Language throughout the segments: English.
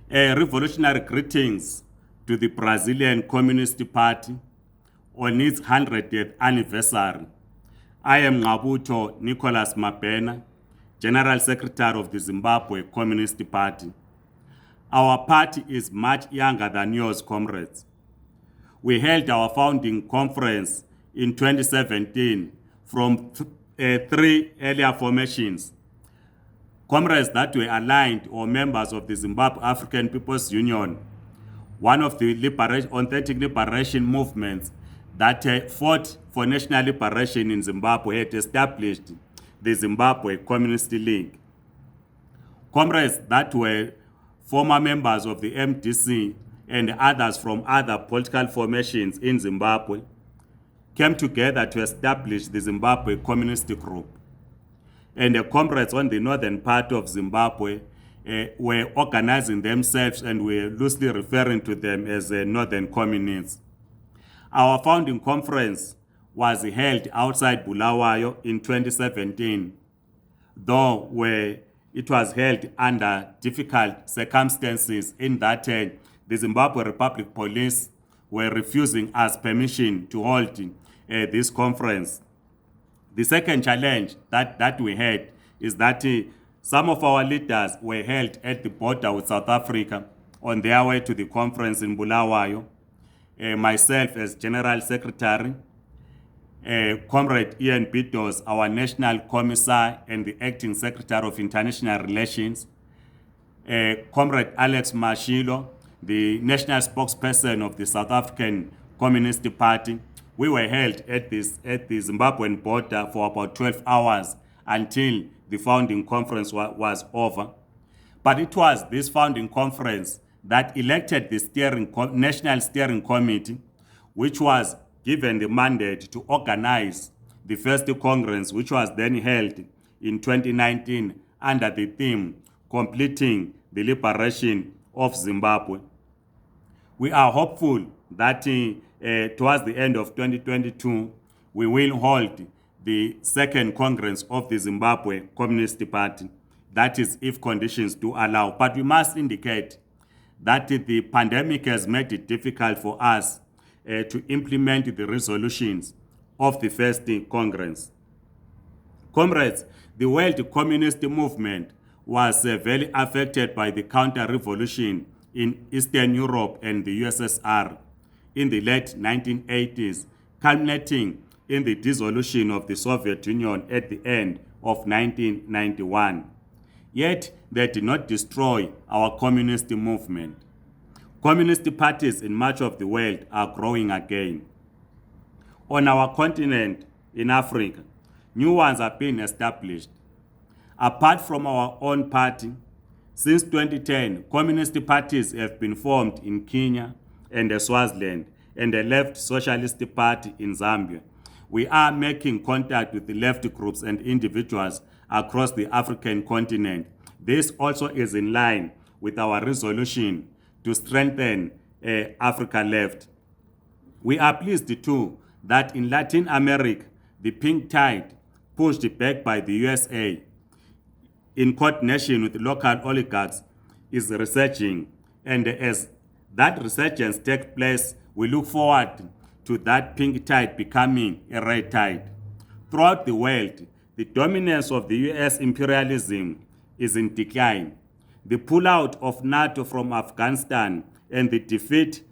Revolutionary greetings to the Brazilian Communist Party on its 100th anniversary. I am Ngqabutho Nicholas Mabena, General Secretary of the Zimbabwe Communist Party. Our party is much younger than yours, comrades. We held our founding conference in 2017 from three earlier formations. Comrades that were aligned or members of the Zimbabwe African People's Union, one of the authentic liberation movements that fought for national liberation in Zimbabwe, had established the Zimbabwe Communist League. Comrades that were former members of the MDC and others from other political formations in Zimbabwe came together to establish the Zimbabwe Communist Group. And the comrades on the northern part of Zimbabwe were organizing themselves, and were loosely referring to them as Northern Communists. Our founding conference was held outside Bulawayo in 2017, though it was held under difficult circumstances in that the Zimbabwe Republic Police were refusing us permission to hold this conference. The second challenge that we had is that some of our leaders were held at the border with South Africa on their way to the conference in Bulawayo. Myself as General Secretary, Comrade Ian Bidos, our National Commissar and the Acting Secretary of International Relations, Comrade Alex Mashilo, the National Spokesperson of the South African Communist Party. We were held at the Zimbabwean border for about 12 hours until the founding conference was over. But it was this founding conference that elected the National Steering Committee, which was given the mandate to organize the first Congress, which was then held in 2019 under the theme, Completing the Liberation of Zimbabwe. We are hopeful that towards the end of 2022, we will hold the second Congress of the Zimbabwe Communist Party. That is, if conditions do allow. But we must indicate that the pandemic has made it difficult for us to implement the resolutions of the first Congress. Comrades, the world communist movement was very affected by the counter-revolution in Eastern Europe and the USSR in the late 1980s, culminating in the dissolution of the Soviet Union at the end of 1991. Yet, they did not destroy our communist movement. Communist parties in much of the world are growing again. On our continent, in Africa, new ones are being established. Apart from our own party, since 2010, communist parties have been formed in Kenya and Swaziland, and the Left Socialist Party in Zambia. We are making contact with the left groups and individuals across the African continent. This also is in line with our resolution to strengthen Africa Left. We are pleased too that in Latin America, the pink tide pushed back by the USA in coordination with local oligarchs is resurging, and as that resurgence takes place, we look forward to that pink tide becoming a red tide. Throughout the world, the dominance of the US imperialism is in decline. The pullout of NATO from Afghanistan and the defeat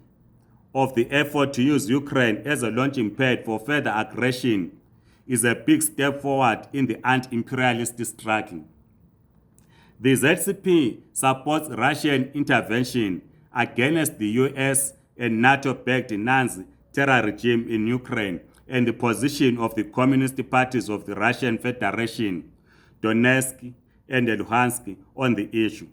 of the effort to use Ukraine as a launching pad for further aggression is a big step forward in the anti-imperialist struggle. The ZCP supports Russian intervention against the US and NATO-backed Nazi terror regime in Ukraine and the position of the communist parties of the Russian Federation, Donetsk and Luhansk on the issue.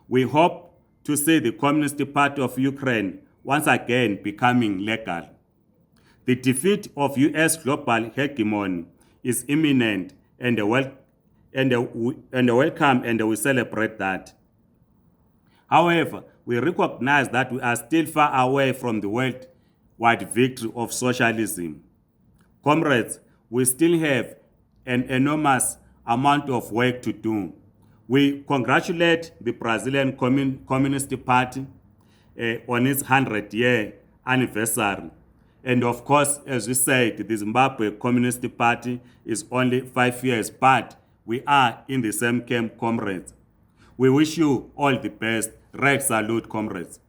We hope to see the Communist Party of Ukraine once again becoming legal. The defeat of US global hegemony is imminent and welcome, and we celebrate that. However, we recognize that we are still far away from the worldwide victory of socialism. Comrades, we still have an enormous amount of work to do. We congratulate the Brazilian Communist Party on its 100-year anniversary. And of course, as we said, the Zimbabwe Communist Party is only 5 years, but we are in the same camp, comrades. We wish you all the best. Red salute, comrades.